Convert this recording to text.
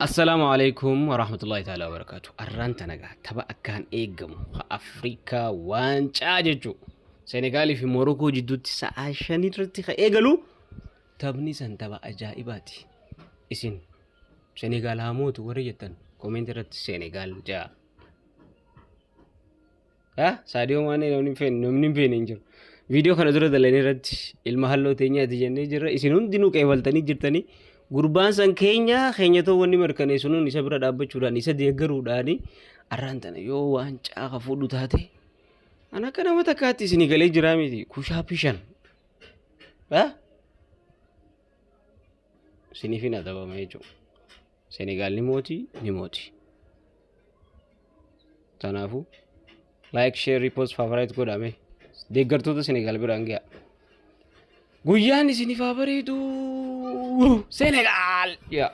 السلام عليكم ورحمة الله تعالى وبركاته. أرانت نجا تبا أكان إيجم أفريقيا وانشاججو سنغالي في موروكو جدو تسا عشاني ترتيخ إيجلو تبني سن تبا أجائباتي إسين سنغال هموت وريتن كومنت رت سنغال جا ها ساديو ماني نمني فين إنجر فيديو خنا زورة دلني رت المحلو تينيا تيجني جرا إسينون دينو كيفال تاني جرتني gurbaan san keenya ta'uu wanni mirkaneessuun isa bira dhaabbachuudhaan isa deeggaruudhaan arraan tana yoo waancaa ka fuudhu taate ana akka nama takkaatti isinii galee jiraa miti kushaa pishan isiniif hin adabama jechuudha. Senegaal ni mooti. Kanaafuu like share repost favorite godhame deeggartoota Senegaal biraan ga'a. Guyyaan isiniif haa bareedu. Senegal! Yeah.